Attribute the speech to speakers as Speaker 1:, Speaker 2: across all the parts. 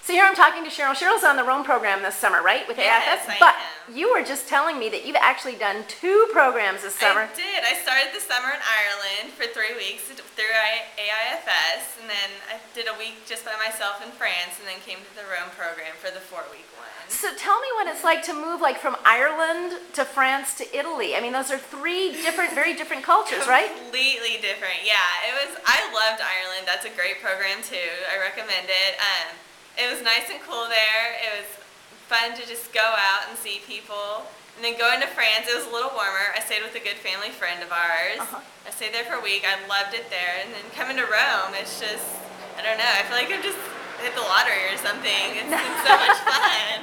Speaker 1: So here I'm talking to Cheryl. Cheryl's on the Rome program this summer, right, with
Speaker 2: Yes,
Speaker 1: AIFS?
Speaker 2: I
Speaker 1: But
Speaker 2: am.
Speaker 1: you were just telling me that you've actually done 2 programs this summer.
Speaker 2: I did. I started the summer in Ireland for 3 weeks through AIFS, and then I did a week just by myself in France, and then came to the Rome program for the 4-week one.
Speaker 1: So tell me what it's like to move like from Ireland to France to Italy. I mean, those are 3 different, very different cultures, right?
Speaker 2: Completely different. Yeah, I loved Ireland. That's a great program too. I recommend it. It was nice and cool there. It was fun to just go out and see people. And then going to France, it was a little warmer. I stayed with a good family friend of ours. I stayed there for a week. I loved it there. And then coming to Rome, it's just, I don't know, I feel like I've just hit the lottery or something. It's been so much fun.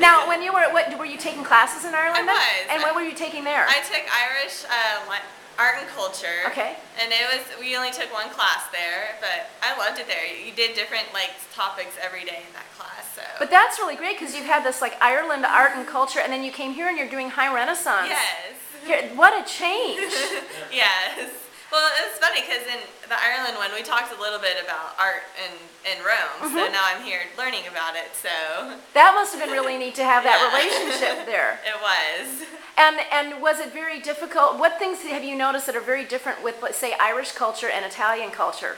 Speaker 1: Now, when you were, were you taking classes in Ireland?
Speaker 2: I was.
Speaker 1: And what were you taking there?
Speaker 2: I took Irish art and culture.
Speaker 1: Okay.
Speaker 2: And we only took 1 class there, but I loved it there. You did different topics every day in that class. So.
Speaker 1: But that's really great because you've had this like Ireland art and culture, and then you came here and you're doing high Renaissance.
Speaker 2: Yes.
Speaker 1: What a change.
Speaker 2: Yes. Well, it's funny because in the Ireland one, we talked a little bit about art in Rome, so now I'm here learning about it. So
Speaker 1: that must have been really neat to have that relationship there.
Speaker 2: It was.
Speaker 1: And was it very difficult? What things have you noticed that are very different with, let's say, Irish culture and Italian culture?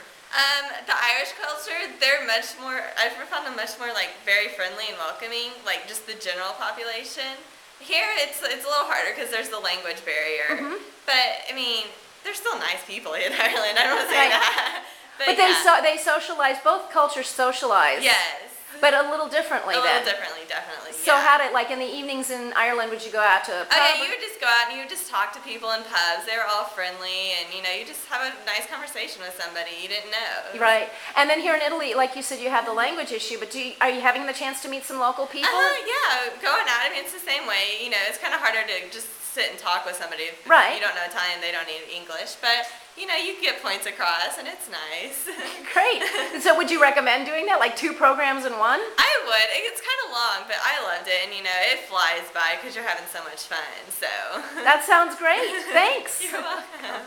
Speaker 2: The Irish culture, they're much more, I've found them much more very friendly and welcoming, just the general population. Here it's a little harder because there's the language barrier, but I mean, they're still nice people in Ireland, I don't want to say that.
Speaker 1: But
Speaker 2: yeah.
Speaker 1: they socialize, both cultures socialize.
Speaker 2: Yes.
Speaker 1: But a little differently
Speaker 2: A
Speaker 1: then.
Speaker 2: little differently, definitely.
Speaker 1: So
Speaker 2: yeah.
Speaker 1: how did, in the evenings in Ireland, would you go out to a pub?
Speaker 2: Oh yeah, you would just go out and you would just talk to people in pubs. They were all friendly, and you just have a nice conversation with somebody you didn't know.
Speaker 1: Right. And then here in Italy, like you said, you have the language issue, but are you having the chance to meet some local people?
Speaker 2: Yeah, going out. I mean, it's the same way. It's kind of harder to just sit and talk with somebody. If
Speaker 1: Right.
Speaker 2: you don't know Italian, they don't need English, but you can get points across, and it's nice.
Speaker 1: Great. So would you recommend doing that, like 2 programs in 1?
Speaker 2: I would. It's kind of long, but I loved it, and it flies by because you're having so much fun. So
Speaker 1: that sounds great. Thanks.
Speaker 2: You're welcome.